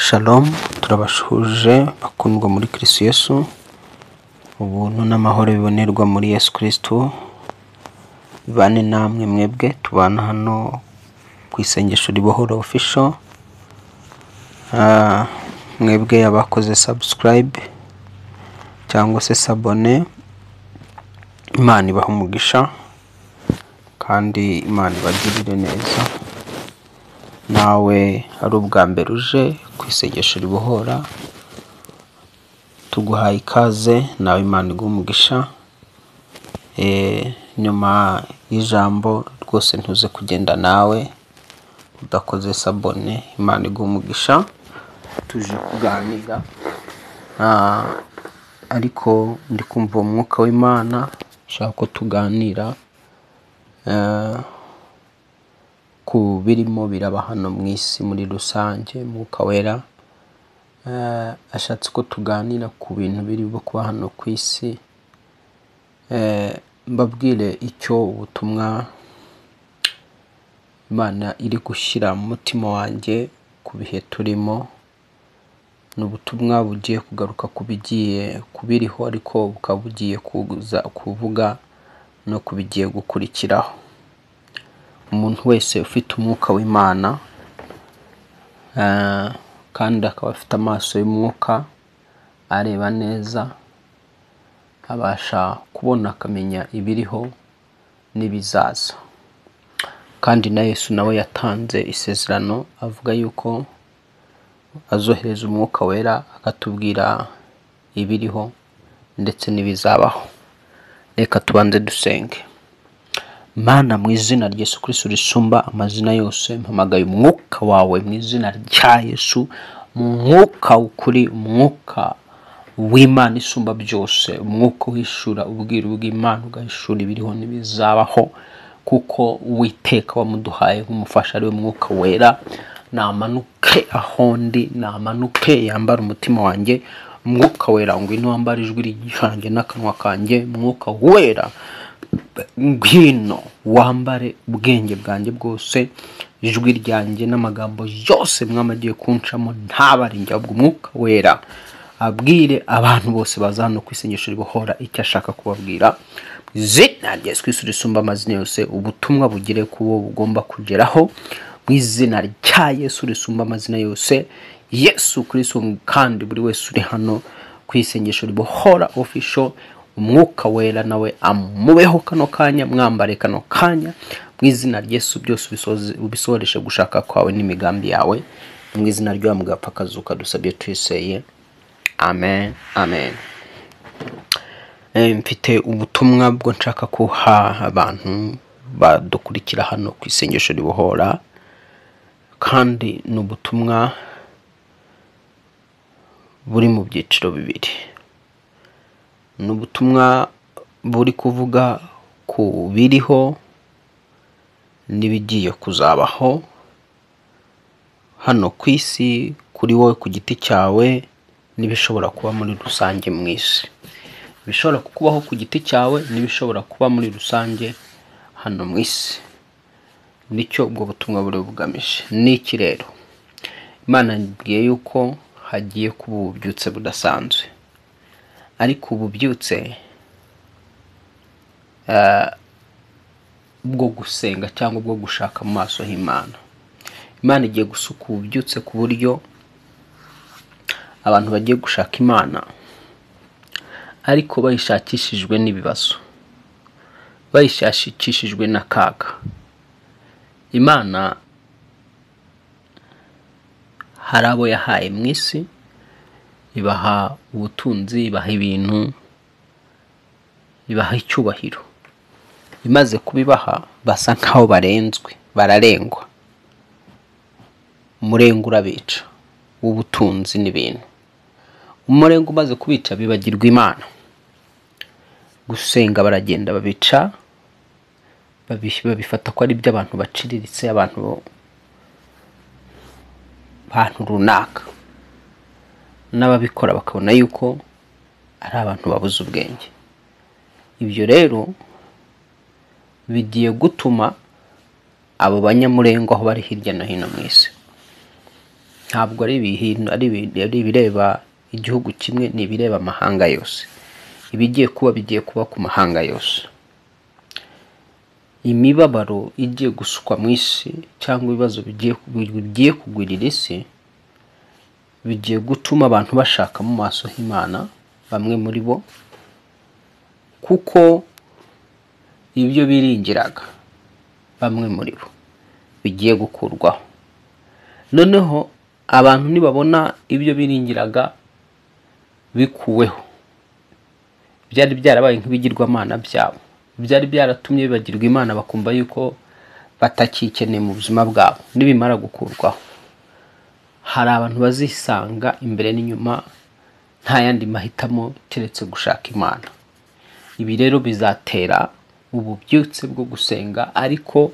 Shalom, turabashuje bakundwa muri Kristo Yesu. Ubuntu n'amahoro bibonerwa muri Yesu Kristo bane namwe mwebwe tubana hano ku isengesho ribohora official. Mwebwe abakoze subscribe cyangwa se sabone, Imana ibaha umugisha kandi Imana ibagirire neza. Nawe ari ubwa mbere uje ku isengesho ribohora, tuguhaye ikaze, nawe Imana iguha umugisha. Nyuma y'ijambo rwose ntuze kugenda nawe udakoze sabone. Imana iguha umugisha. Tuje kuganira ariko ndi kumva umwuka w'Imana ushaka ko tuganira ku birimo biraba hano mu isi muri rusange. Mwuka wera ashatse ko tuganira ku bintu biri kuba hano ku isi. Mbabwire icyo ubutumwa Imana iri gushyira mu mutima wanjye ku bihe turimo. Ni ubutumwa bugiye kugaruka ku biriho, ariko bukaba bugiye kuvuga no ku bigiye gukurikiraho. Umuntu wese ufite umwuka w'Imana kandi akaba afite amaso y'umwuka areba neza, abasha kubona akamenya ibiriho n'ibizaza. Kandi na Yesu nawe yatanze isezerano avuga yuko azohereza umwuka wera akatubwira ibiriho ndetse n'ibizabaho. Reka tubanze dusenge. Mana, mu izina rya Yesu Kristo risumba amazina yose, mpamagaye umwuka wawe mu izina rya Yesu, umwuka ukuri, umwuka w'Imana isumba byose, umwuka uhishura ubwiru bw'Imana, ugahishura ibiriho n'ibizabaho, kuko Uwiteka wamuduhaye nk'umufasha ari we mwuka wera. Namanuke ahondi, namanuke yambara umutima wanjye. Mwuka wera ngwino wambara ijwi ryanjye n'akanwa kanjye. Mwuka wera ngwino wambare ubwenge bwanjye bwose, ijwi ryanjye n'amagambo yose mwamagiye kuncamo ntabari njye, ahubwo umwuka wera abwire abantu bose baza hano ku isengesho ribohora icyo ashaka kubabwira. Mu izina rya Yesu Kristo risumba amazina yose, ubutumwa bugire kubo bugomba kugeraho. Mu izina rya Yesu risumba amazina yose, Yesu Kristo, kandi buri wese uri hano ku isengesho ribohora official, umwuka wera nawe amubeho kano kanya, mwambare kano kanya. Mu izina rya Yesu byose ubisohoreshe gushaka kwawe n'imigambi yawe. Mu izina rya mugapfa kazuka dusabye twiseye, amen, amen. Mfite ubutumwa bwo nshaka kuha abantu badukurikira hano ku isengesho ribohora, kandi ni ubutumwa buri mu byiciro bibiri. Ni ubutumwa buri kuvuga ku biriho n'ibigiye kuzabaho hano ku isi, kuri wowe ku giti cyawe, n'ibishobora kuba muri rusange mu isi. Ibishobora kukubaho ku giti cyawe n'ibishobora kuba muri rusange hano mu isi. Nicyo ubwo butumwa buri bugamije. Niki rero? Imana yabwiye yuko hagiye kuba ububyutse budasanzwe, ariko ububyutse bwo gusenga cyangwa bwo gushaka mu maso h'Imana. Imana igiye gusuka ububyutse ku buryo abantu bagiye gushaka Imana, ariko bayishakishijwe n'ibibazo, bayishakishijwe n'akaga. Imana hari abo yahaye mu isi, ibaha ubutunzi, ibaha ibintu, ibaha icyubahiro. Imaze kubibaha basa nkaho barenzwe, bararengwa. Umurengo urabica w'ubutunzi n'ibintu. Umurengo umaze kubica bibagirwa Imana. Gusenga baragenda babica, babifata ko ari iby'abantu baciriritse, abantu runaka. N'ababikora bakabona yuko ari abantu babuze ubwenge. Ibyo rero bigiye gutuma abo banyamurengo aho bari hirya no hino mu isi ntabwo ari ibireba igihugu kimwe, ni ibireba amahanga yose. Ibigiye kuba ku mahanga yose. Imibabaro igiye gusukwa mu isi cyangwa ibibazo bigiye kugwirira isi bigiye gutuma abantu bashaka mu maso h'Imana, bamwe muri bo, kuko ibyo biringiraga bamwe muri bo bigiye gukurwaho. Noneho abantu nibabona ibyo biringiraga bikuweho, byari byarabaye nk'ibigirwamana byabo, byari byaratumye bibagirwa Imana, bakumva yuko batakikeneye mu buzima bwabo. Nibimara gukurwaho, hari abantu bazisanga imbere n'inyuma nta yandi mahitamo keretse gushaka Imana. Ibi rero bizatera ububyutse bwo gusenga, ariko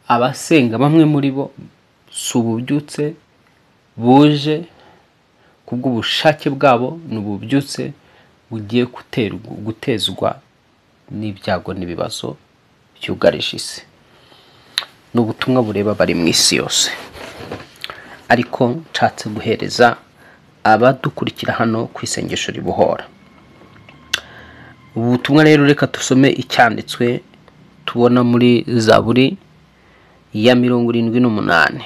abasenga bamwe muri bo si ububyutse buje kubw'ubushake bwabo, ni ububyutse bugiye gutezwa n'ibyago n'ibibazo byugarije isi. Ni ubutumwa bureba bari mu isi yose, ariko nshatse guhereza abadukurikira hano ku isengesho ribohora. Ubu butumwa rero reka tusome icyanditswe tubona muri Zaburi ya 78.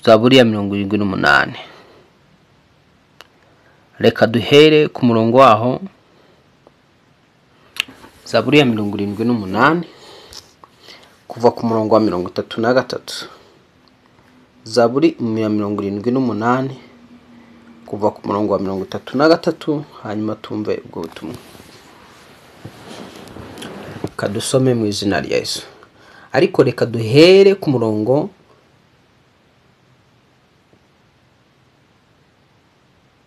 Zaburi ya 78. Reka duhere ku murongo waho. Zaburi ya 78 kuva ku murongo wa 33. Zaburi ya 78 kuva ku murongo wa 33, hanyuma tumve ubwo butumwa. Kadusome mu izina rya Yesu. Ariko reka duhere ku murongo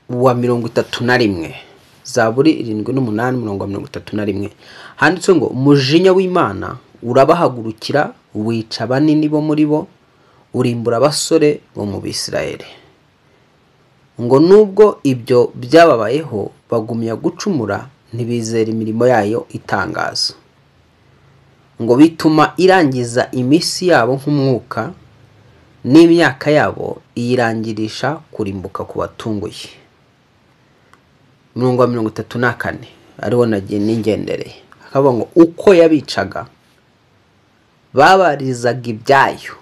wa 31. Zaburi 78 murongo wa 31 handitse ngo umujinya w'Imana urabahagurukira, wica banini bo muri bo, urimbura abasore bo mu Bisirayeli. Ngo nubwo ibyo byababayeho bagumya gucumura, ntibizera imirimo yayo itangaza. Ngo bituma irangiza iminsi yabo nk'umwuka, n'imyaka yabo iyirangirisha kurimbuka ku batunguye. Murongo wa 34 ariho nagiye ningendereye, akavuga ngo uko yabicaga babarizaga ibyayo,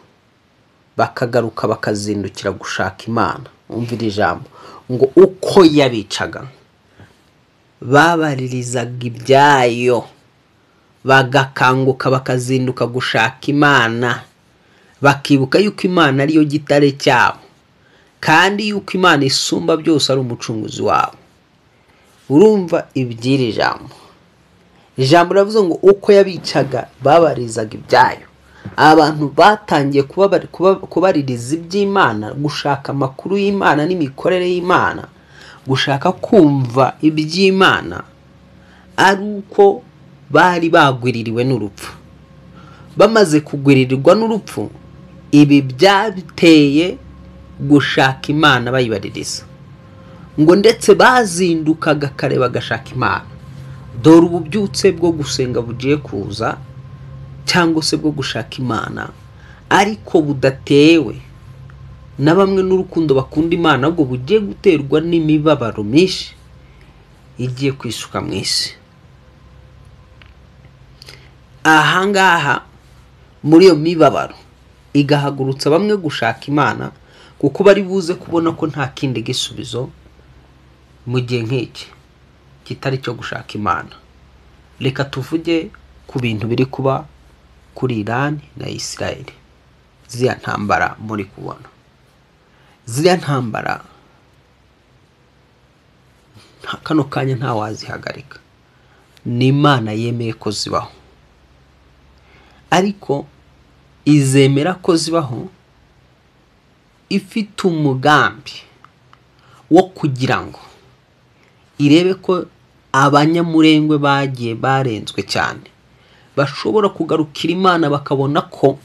bakagaruka bakazindukira gushaka Imana. Umvira ijambo ngo uko yabicaga babaririzaga ibyayo, bagakanguka bakazinduka gushaka Imana, bakibuka yuko Imana ariyo gitare cyabo, kandi yuko Imana isumba byose ari umucunguzi wabo. Urumva ibyiri jambo. Ijambo ravuze ngo uko yabicaga babarizaga ibyayo. Abantu batangiye kubaririza iby'Imana, gushaka amakuru y'Imana n'imikorere y'Imana, gushaka kumva iby'Imana, ari uko bari bagwiririwe n'urupfu. Bamaze kugwiririrwa n'urupfu, ibi byabiteye gushaka Imana bayibaririza. Ngo ndetse bazindukaga kare bagashaka Imana. Dore ububyutse bwo gusenga bugiye kuza, cyangwa se bwo gushaka Imana, ariko budatewe na bamwe n'urukundo bakunda Imana, ahubwo bugiye guterwa n'imibabaro myinshi igiye kwisuka mu isi. Ahangaha muri iyo mibabaro igahagurutsa bamwe gushaka Imana, kuko bari buze kubona ko nta kindi gisubizo mu gihe nk'iki kitari cyo gushaka Imana. Reka tuvuge ku bintu biri kuba kuri Iran na Israel. Ziriya ntambara muri kubona, ziriya ntambara kano kanya nta wazihagarika. Ni Imana yemeye ko zibaho, ariko izemera ko zibaho ifite umugambi wo kugira ngo irebe ko abanyamurengwe bagiye barenzwe cyane bashobora kugarukira Imana, bakabona ko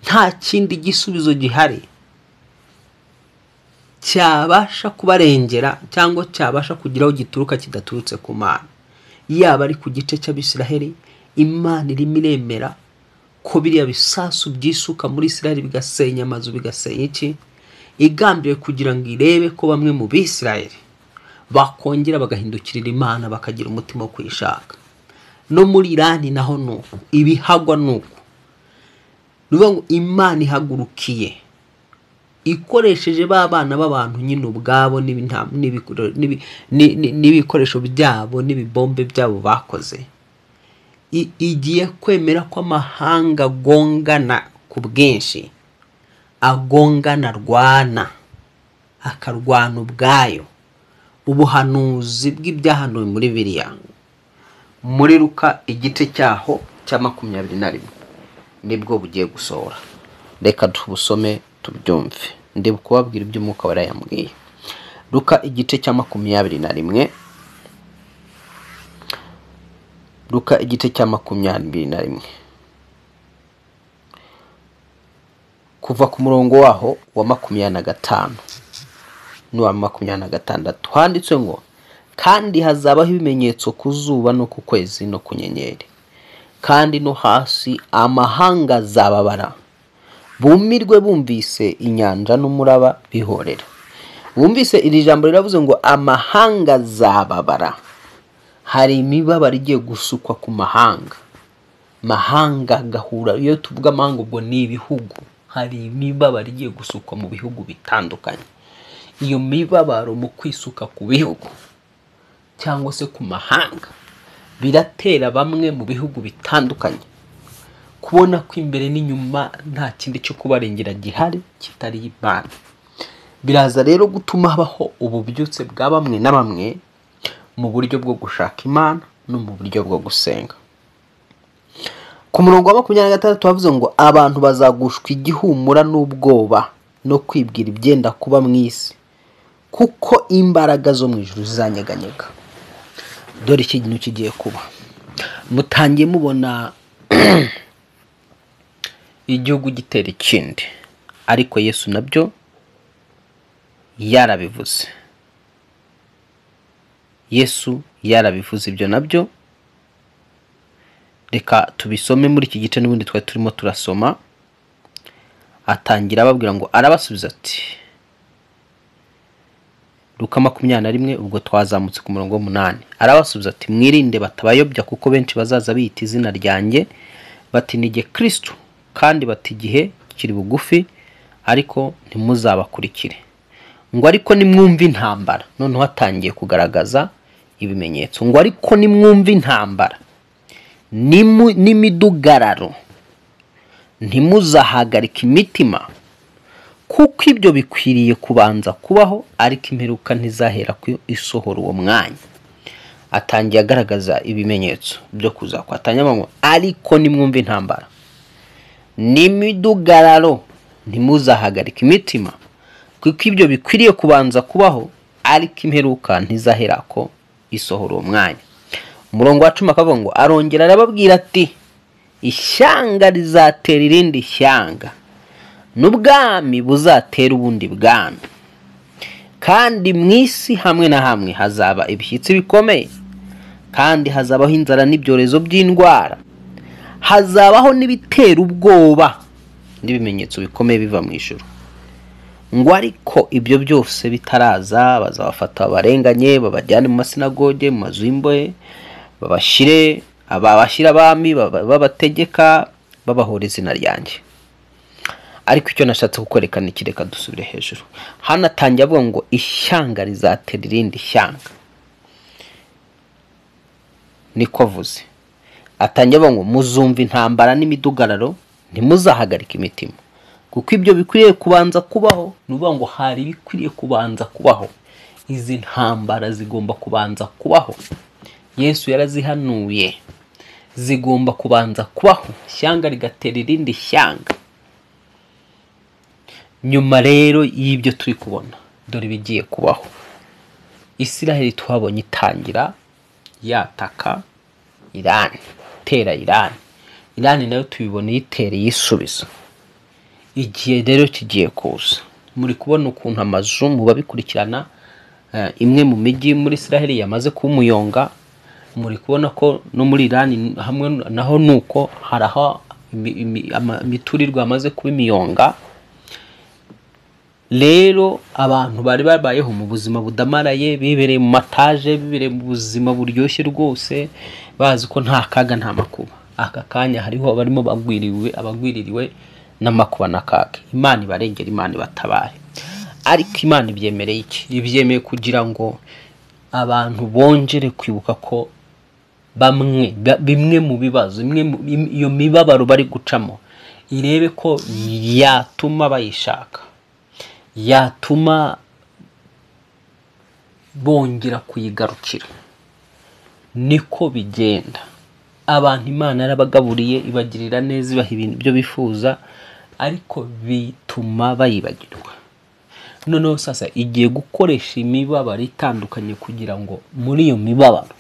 nta kindi gisubizo gihari cyabasha kubarengera cyangwa cyabasha kugiraho gituruka kidaturutse ku Mana. Yaba ari ku gice cy'Abisiraheli, Imana irimo iremera ko biriya bisasu byisuka muri Isiraheli bigasenya amazu, bigasenya iki, igambiriye kugira ngo irebe ko bamwe mu Bisiraheli bakongera bagahindukirira Imana, bakagira umutima wo kwishaka. No muri Irani naho nuko, ibihagwa nuko. Nuvuga ngo Imana ihagurukiye ikoresheje ba bana b'abantu nyine ubwabo n'ibikoresho byabo n'ibibombe byabo bakoze, igiye kwemera ko amahanga agongana ku bwinshi, agongana arwana, akarwana ubwayo. Ubuhanuzi bw'ibyahanuwe muri Bibiliya muri Luka igice cyaho cya 21 nibwo bugiye gusohora. Reka tubusome tubyumve, ndi kubabwira iby'Umwuka wera yambwiye. Luka igice cya 21, Luka igice cya 21 kuva ku murongo waho wa 25 n'uwa 26 handitse ngo, kandi hazabaho ibimenyetso ku zuba no ku kwezi no ku nyenyeri, kandi no hasi amahanga azababara, bumirwe bumvise inyanja n'umuraba bihorera. Bumvise iri jambo riravuze ngo amahanga azababara. Hari imibabaro igiye gusukwa ku mahanga, mahanga gahura. Iyo tuvuga amahanga ubwo ni ibihugu. Hari imibabaro igiye gusukwa mu bihugu bitandukanye. Iyo mibabaro mu kwisuka ku bihugu cyangwa se ku mahanga biratera bamwe mu bihugu bitandukanye kubona ko imbere n'inyuma nta kindi cyo kubarengera gihari kitari Imana. Biraza rero gutuma habaho ububyutse bwa bamwe na bamwe mu buryo bwo gushaka Imana no mu buryo bwo gusenga. Ku murongo wa 26 havuze ngo, abantu bazagushwa igihumura n'ubwoba no kwibwira ibyenda kuba mu isi, kuko imbaraga zo mu ijuru zizanyeganyega. Dore iki kintu kigiye kuba. Mutangiye mubona igihugu gitera ikindi, ariko Yesu nabyo yarabivuze. Yesu yarabivuze ibyo nabyo. Reka tubisome muri iki gice n'ubundi twa turimo turasoma. Atangira ababwira ngo, arabasubiza ati, Luka 21 ubwo twazamutse ku murongo 8, arabasubiza ati, mwirinde batabayobya, kuko benshi bazaza biyita izina ryanjye bati nige Kristo, kandi bati igihe kiri bugufi, ariko ntimuzabakurikire. Ngo ariko nimwumva intambara. Noneho atangiye kugaragaza ibimenyetso. Ngo ariko nimwumva intambara n'imidugararo, ntimuzahagarika imitima, kuko ibyo bikwiriye kubanza kubaho, ariko imperuka ntizahera ku isohora uwo mwanya. Atangiye agaragaza ibimenyetso byo kuza kwa. Atangiye ngo ariko nimwumva intambara n'imidugararo, ntimuzahagarika imitima, kuko ibyo bikwiriye kubanza kubaho, ariko imperuka ntizahera ko isohora uwo mwanya. Umurongo wa 10 akavuga ngo, arongera arababwira ati, ishyanga rizatera irindi shyanga, n'ubwami buzatera ubundi bwami, kandi mu isi hamwe na hamwe hazaba ibishyitsi bikomeye, kandi hazabaho inzara n'ibyorezo by'indwara, hazabaho n'ibitera ubwoba n'ibimenyetso bikomeye biva mu ijuru. Ngo ariko ibyo byose bitaraza, bazabafata barenganye, babajyane mu masinagoge, mu mazu y'imbohe, babashyire abami, babategeka, babahora izina ryanjye. Ariko icyo nashatse kukwerekana iki, reka dusubire hejuru. Hano atangiye avuga ngo ishyanga rizatera irindi shyanga. Niko avuze. Atangiye avuga ngo muzumva intambara n'imidugararo, ntimuzahagarika imitima, kuko ibyo bikwiriye kubanza kubaho. Nuvuga ngo hari bikwiriye kubanza kubaho. Izi ntambara zigomba kubanza kubaho. Yesu yarazihanuye, zigomba kubanza kubaho. Ishyanga rigatera irindi shyanga. Nyuma rero y'ibyo turi kubona, dore bigiye kubaho. Isiraheli twabonye itangira yataka Irani, tera Irani. Irani nayo tubibona yitereye isubizo. Igihe rero kigiye kuza. Muri kubona ukuntu amazu mu babikurikirana, imwe mu mijyi muri Isiraheli yamaze kumuyonga. Muri kubona ko no muri Irani hamwe naho nuko haraho imiturirwa amaze kuba imiyonga. Rero abantu bari babayeho mu buzima budamaraye, bibereye mu mataje, bibereye mu buzima buryoshye rwose, bazi ko nta kaga nta makuba. Aka kanya hariho barimo abagwiririwe n'amakuba n'akaga. Imana ibarengera, Imana ibatabare. Ariko Imana ibyemereye iki? Ibyemeye kugira ngo abantu bongere kwibuka ko bimwe mu bibazo, iyo mibabaro bari gucamo, irebe ko yatuma bayishaka, yatuma bongera kuyigarukira. Niko bigenda. Abantu Imana yarabagaburiye, ibagirira neza, ibaha ibintu byo bifuza, ariko bituma bayibagirwa. Noneho sasa igiye gukoresha imibabaro itandukanye kugira ngo muri iyo mibabaro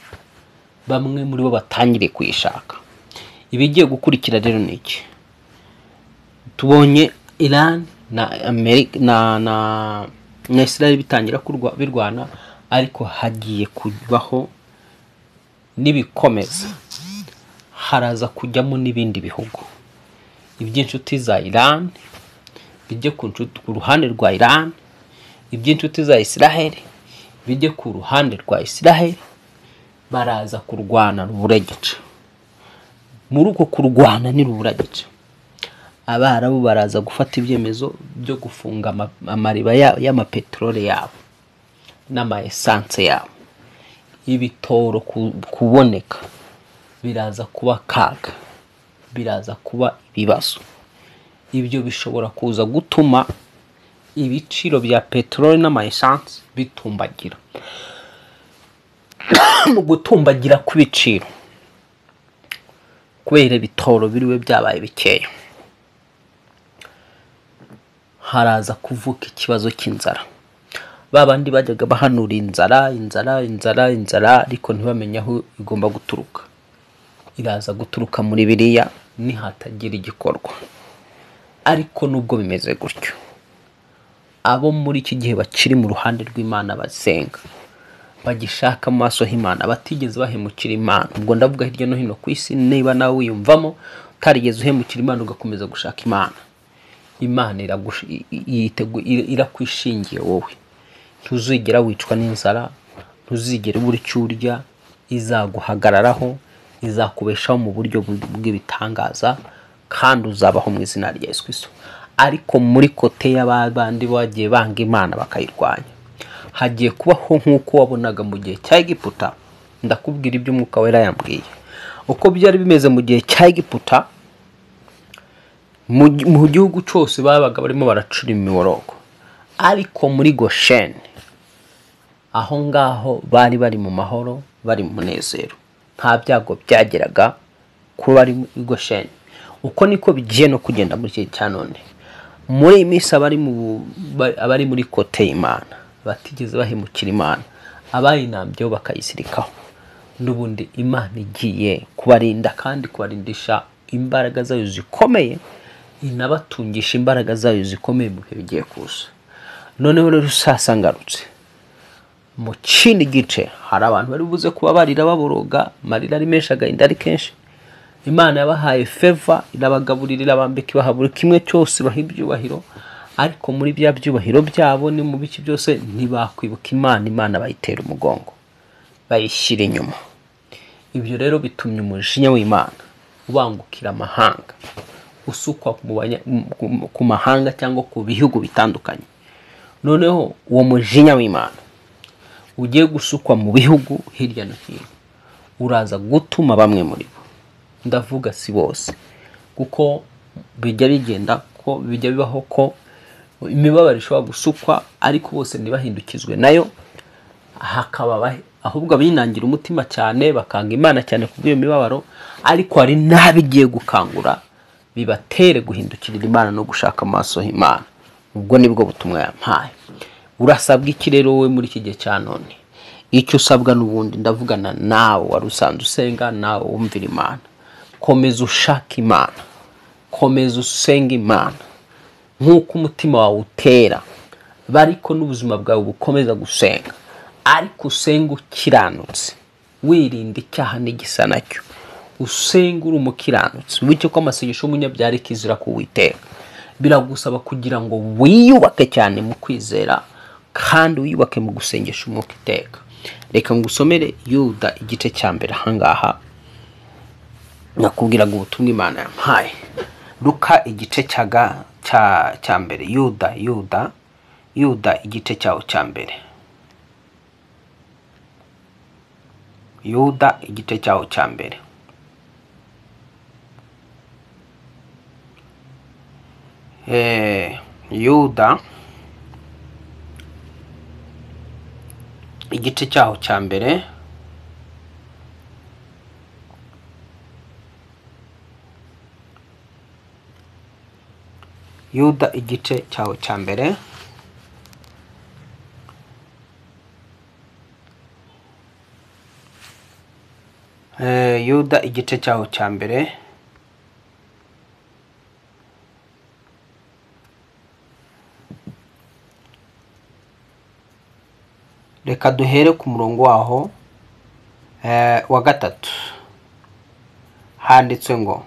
bamwe muri bo batangire kuyishaka. Ibigiye gukurikira rero ni iki? Tubonye Iran na Amerika na Israel bitangira birwana, ariko hagiye kubaho n'ibikomeza, haraza kujyamo n'ibindi bihugu. Iby'inshuti za Iran bijye ku ruhande rwa Iran, iby'inshuti za Israel bijye ku ruhande rwa Israel, baraza kurwana ruburagica. Muri uko kurwana ni ruburagica, Abarabu baraza gufata ibyemezo byo gufunga amariba y'amapetrole yabo n'ama essence yabo. Ibitoro kuboneka biraza kuba kaga, biraza kuba ibibazo. Ibyo bishobora kuza gutuma ibiciro bya petrole n'ama essence bitumbagira. Mu gutumbagira kw'ibiciro kubera ibitoro biriwe byabaye bikeya, haraza kuvuka ikibazo cy'inzara. Babandi bajyaga bahanura inzara, ariko ntibamenye aho igomba guturuka. Iraza guturuka muri Bibiliya nihatagira igikorwa. Ariko nubwo bimeze gutyo, abo muri iki gihe bakiri mu ruhande rw'Imana basenga, bagishaka amaso h'Imana, batigeze bahemukira Imana. Ubwo ndavuga hirya no hino ku isi, niba nawe wiyumvamo utarigeze uhemukira Imana ugakomeza gushaka Imana, Imana irakwishingiye wowe. Ntuzigera wicwa n'inzara, ntuzigera ubura icyo urya, izaguhagararaho, izakubeshaho mu buryo bw'ibitangaza, kandi uzabaho mu izina rya Yesu Kristo. Ariko muri kote y'abandi bagiye banga Imana bakayirwanya, hagiye kubaho nk'uko wabonaga mu gihe cya Egiputa. Ndakubwira ibyo Umwuka Wera yambwiye uko byari bimeze mu gihe cya Egiputa. Mu gihugu cyose babaga barimo baracura imiborogo, ariko muri Gosheni, aho ngaho bari mu mahoro, bari mu munezero, nta byago byageraga kuba bari muri Gosheni. Uko niko bigiye no kugenda muri iki cya none. Muri iyi minsi abari muri kote y'Imana batigeze bahemukira Imana, abayinambyeho bakayisirikaho, n'ubundi Imana igiye kubarinda kandi kubarindisha imbaraga zayo zikomeye, inabatungisha imbaraga zayo zikomeye mu bihe bigiye kuza. Noneho rero sasangarutse mu kindi gice, hari abantu bari buze kuba barira baboroga, marira ari menshi, agahinda ari kenshi. Imana yabahaye favor, irabagaburira, irabambika, ibaha buri kimwe cyose, baha ibyubahiro. Ariko muri bya byubahiro byabo ni mu biki byose ntibakwibuka Imana. Imana bayitera umugongo, bayishyira inyuma. Ibyo rero bitumye umujinya w'Imana ubangukira amahanga, usukwa ku mahanga cyangwa ku bihugu bitandukanye. Noneho uwo mujinya w'Imana ugiye gusukwa mu bihugu hirya no hino, uraza gutuma bamwe muri bo, ndavuga si bose, kuko bijya bigenda ko bijya bibaho ko imibabaro ishobora gusukwa, ariko bose ntibahindukizwe nayo, hakaba ahubwo binangira umutima cyane, bakanga Imana cyane kubw'iyo mibabaro. Ariko hari n'abigiye gukangura bibatere guhindukirira Imana no gushaka amaso h'Imana. Ubwo nibwo butumwa yampaye. Urasabwa iki rero wowe muri iki gihe cya none? Icyo usabwa n'ubundi, ndavugana nawe wari usanzwe usenga, nawe wumvira Imana. Komeza ushaka Imana, komeza usenga Imana nk'uko umutima wawe utera, bariko n'ubuzima bwawe bukomeza gusenga. Ariko usenga ukiranutse, wirinda icyaha n'igisa nacyo, usenga uri umukiranutsi, bityo ko amasengesho y'umunyabyaha kizira ku Uwiteka. Biragusaba kugira ngo wiyubake cyane mu kwizera kandi wiyubake mu gusengesha umwuka iteka. Reka ngusomere Yuda igice cya mbere ahangaha nakubwiraga ubutumwa Imana yampaye. Luka igice cya mbere. Yuda igice cyawo cya mbere. Yuda igice cyawo cya mbere. Yuda igice cyawo cya mbere. Yuda igice cyawo cya mbere. Yuda igice cyawo cya mbere. Reka duhere ku murongo waho wa gatatu. Handitswe ngo,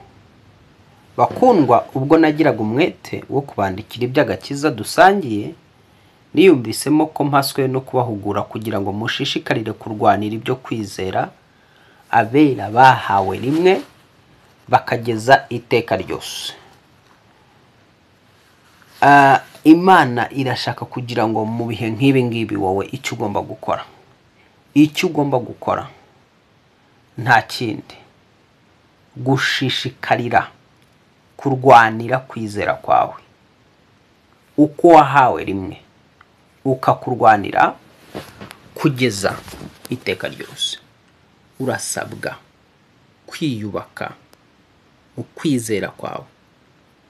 bakundwa, ubwo nagiraga umwete wo kubandikira iby'agakiza dusangiye, niyumvisemo ko mpaswe no kubahugura kugira ngo mushishikarire kurwanira ibyo kwizera abera bahawe rimwe bakageza iteka ryose. Imana irashaka kugira ngo mu bihe nk'ibi ngibi wowe icyo ugomba gukora nta kindi, gushishikarira kurwanira kwizera kwawe uko wahawe rimwe, ukakurwanira kugeza iteka ryose. Urasabwa kwiyubaka mu kwizera kwawe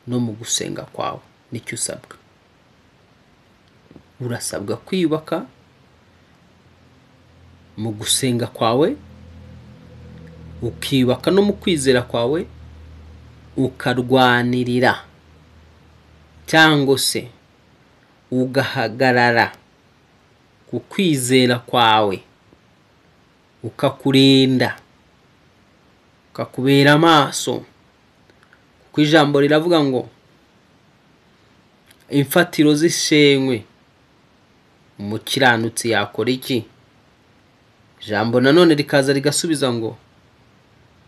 no mu gusenga kwawe. Nicyo usabwa. Urasabwa kwiyubaka mu gusenga kwawe, ukiyubaka no mu kwizera kwawe, ukarwanirira cyangwa se ugahagarara ku kwizera kwawe, ukakurinda, ukakubera amaso. Kuko ijambo riravuga ngo imfatiro zishenywe, umukiranutsi yakora iki? Ijambo nanone rikaza rigasubiza ngo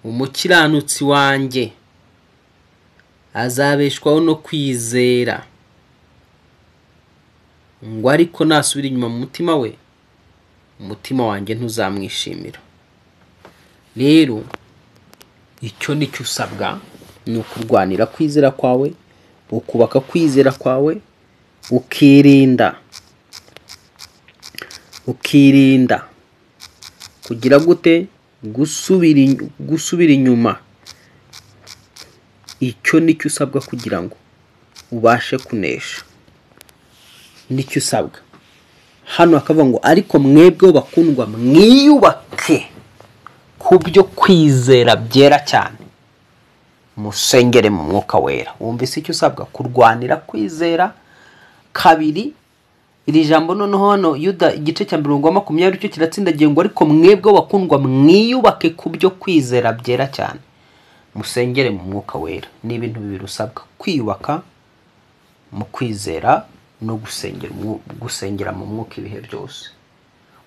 umukiranutsi wanjye azabeshwaho no kwizera, ngo ariko nasubira inyuma mu mutima we, umutima wanjye ntuzamwishimira. Rero icyo nicyo usabwa, ni ukurwanira kwizera kwawe, ukubaka kwizera kwawe, ukirinda kugira gute? Gusubira inyuma. Icyo nicyo usabwa kugira ngo ubashe kunesha. Nicyo usabwa. Hano akavuga ngo, ariko mwebwe bakundwa, mwiyubake ku byo kwizera byera cyane, musengere mu mwuka wera. Wumvise icyo usabwa? Kurwanira kwizera. Kabiri, iri jambo noneho hano Yuda igice cya 20 cyo kiratsindagiye ngo, ariko mwebwe bakundwa, mwiyubake ku byo kwizera byera cyane, musengere mu mwuka wera. Ni ibintu bibiri usabwa: kwiyubaka mu kwizera no gusengera mu mwuka ibihe byose.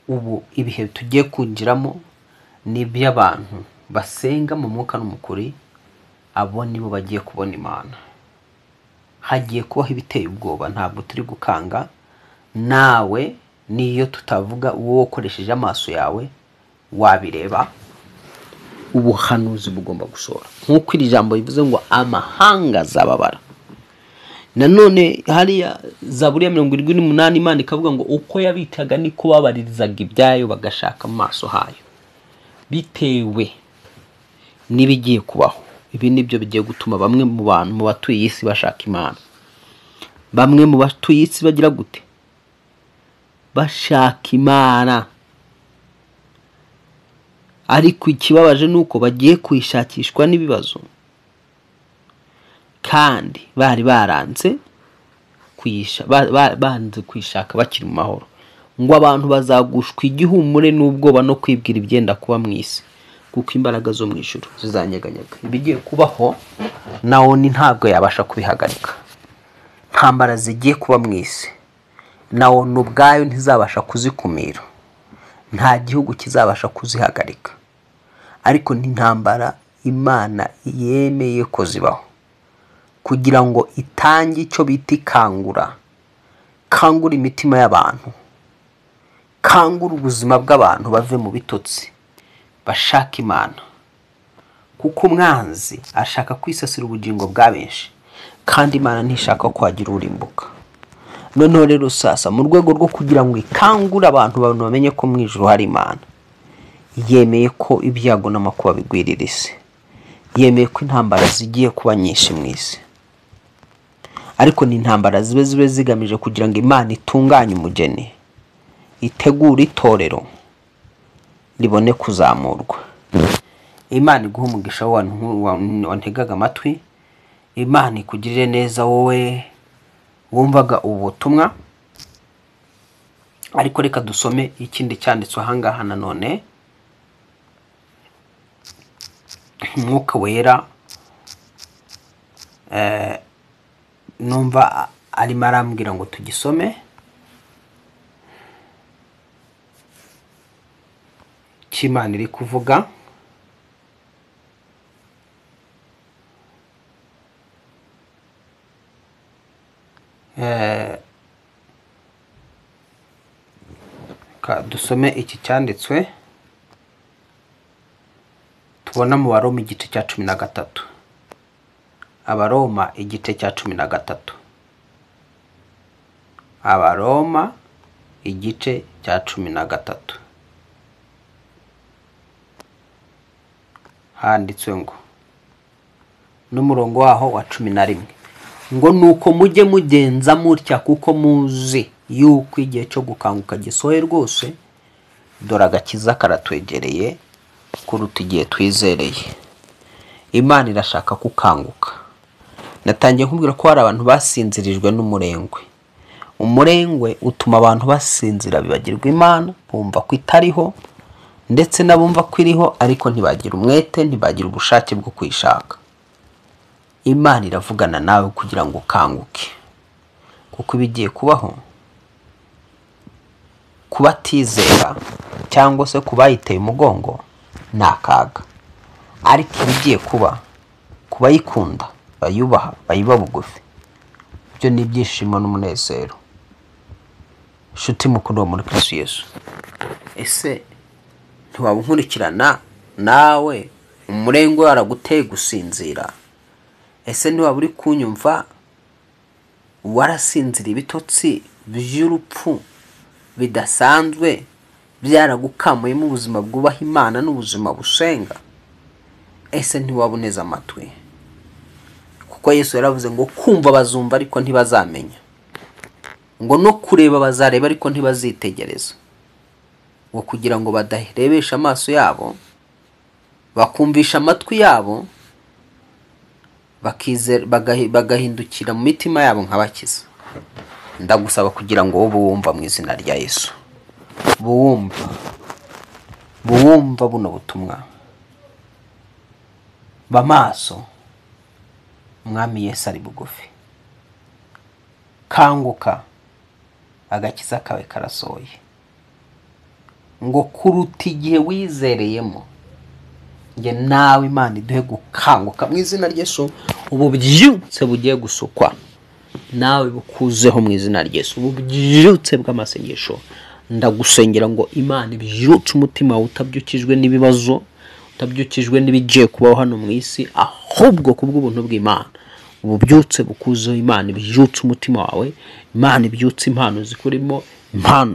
Ubu ibihe tugiye kungiramo ni by'abantu basenga mu mwuka n'umukuri. Abo nibo bagiye kubona Imana. Hagiye kubaho ibiteye ubwoba, ntabwo turi gukanga. Nawe niyo tutavuga, uwo ukoresheje amaso yawe wabireba. Ubuhanuzi bugomba gusohora nk'uko iri jambo rivuze ngo amahanga azababara. Nanone hariya Zaburi ya 78 Imana ikavuga ngo uko yabitaga niko babaririzaga ibyayo bagashaka mu maso hayo. Bitewe n'ibigiye kubaho, ibi nibyo bigiye gutuma bamwe mu bantu mu batuye isi bashaka Imana. Bamwe mu batuye isi bagira gute? Bashaka Imana. Ariko ikibabaje nuko bagiye kwishakishwa n'ibibazo, kandi bari baranze kwishaka bakiri mu mahoro. Ngo abantu bazagushwa igihumure n'ubwoba no kwibwira ibyenda kuba mu isi. kuko imbaraga zo mu ijuru zizanyeganyega. Ibigiye kubaho nawo ni ntabwo yabasha kubihagarika. Ntambara zigiye kuba mu isi nawo n'ubwayo ntizabasha kuzikumira, nta gihugu kizabasha kuzihagarika, ariko ni ntambara Imana yemeye ko zibaho kugira ngo itange icyo bita kangura imitima y'abantu, kangura ubuzima bw'abantu bave mu bitotsi bashaka Imana, kuko umwanzi ashaka kwisasira ubugingo bwa benshi kandi Imana ntishaka ko hagira urimbuka. Noneho rero sasa mu rwego rwo kugira ngo ikangure abantu bamenye ko mu ijuru hari Imana, yemeye ko ibyago n'amakuba bigwirira isi, yemeye ko intambara zigiye kuba nyinshi mu isi, ariko ni intambara zibe zigamije kugira ngo Imana itunganye umugeni, itegure itorero libone kuzamurwa. Imana iguha umugisha wantegaga amatwi, Imana ikugirire neza wowe wumvaga ubutumwa. Ariko reka dusome ikindi cyanditswe ahangaha nanone. Umwuka wera numva arimo arambwira ngo tugisome. Imana iri kuvuga dusome iki cyanditswe tubona mu Baroma igice cya 13. Abaroma igice cya 13. Abaroma igice cya 13. Handitswe ngo n'umurongo waho wa 11 ngo nuko mujye mugenza mutya kuko muzi yuko igihe cyo gukanguka gisohoye rwose, dore agakiza karatwegereye kuruta igihe twizereye. Imana irashaka kukanguka. Natangiye nkubwira ko hari abantu basinzirijwe n'umurengwe. Umurengwe utuma abantu basinzira bibagirwa Imana, bumva ko itariho, ndetse nabumva ko iriho ariko ntibagira umwete, ntibagira ubushake bwo kwishaka. Imana iravugana nawe kugira ngo ukanguke, kuko ibigiye kubaho kubatizera cyangwa se kubayiteye umugongo nakaga, ariko ibigiye kuba kubayikunda, bayubaha, bayiba bugufi, byo ni ibyishimo n'umunezero. Shuti mukuru muri Kristo Yesu, ese ntiwabunkurikirana nawe umurengwe waraguteye gusinzira? Ese ntiwaba uri kunyumva warasinzira ibitotsi by'urupfu bidasanzwe byaragukamuye mu buzima bwubaha Imana n'ubuzima busenga? Ese ntiwaboneza amatwi? Kuko Yesu yaravuze ngo kumva bazumva ariko ntibazamenya, ngo no kureba bazareba ariko ntibazitegereza, ngo kugira ngo badarebesha amaso yabo, bakumvisha amatwi yabo, bakizera bagahindukira mu mitima yabo nkabakiza. Ndagusaba kugira ngo wowe wumva mu izina rya Yesu, buwumva buno butumwa, bamaso, Umwami Yesu ari bugufi. Kanguka, agakiza kawe karasohoye, ngo kuruta igihe wizereyemo. Nge nawe Imana iduhe gukanguka mu izina rya Yesu. Ubu byutse bugiye gusukwa nawe bukuzeho mu izina rya Yesu. Ubu byutse bw'amasengesho ndagusengera ngo Imana ibyutse umutima wawe utabyukijwe n'ibibazo, utabyukijwe n'ibigiye kubaho hano mu isi, ahubwo kubw'ubuntu bw'Imana ubu byutse bukuzeho. Imana ibyutse umutima wawe, Imana ibyutse impano zikurimo,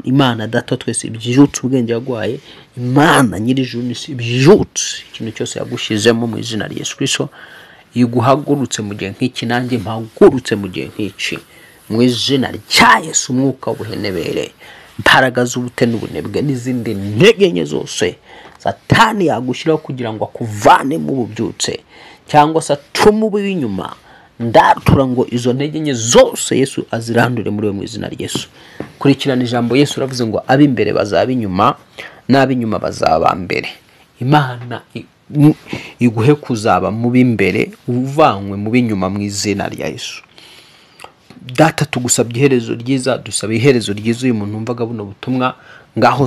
Imana data twese ibyutse ubwenge yaguhaye, Imana nyir'ijuru n'isi ibyutse ikintu cyose yagushizemo mu izina rya Yesu Kristo. Iguhagurutse mu gihe nk'iki, nanjye mpagurutse mu gihe nk'iki mu izina rya Yesu. Umwuka w'ubuhenebere, imbaraga z'ubute n'ubunebwe n'izindi ntege nke zose Satani yagushyiraho kugira ngo akuvane mu bubyutse cyangwa se atume uba inyuma, ndatura ngo izo ntege nke zose Yesu azirandure muri we mu izina rya Yesu. Kurikirana ijambo Yesu ravuze ngo ab'imbere bazaba inyuma, n'ab'inyuma bazaba mbere. Imana iguhe kuzaba mu b'imbere uvanywe mu b'inyuma mu izina rya Yesu. Data tugusabye iherezo ryiza, dusaba iherezo ryiza uyu muntu wumvaga buno butumwa ngaho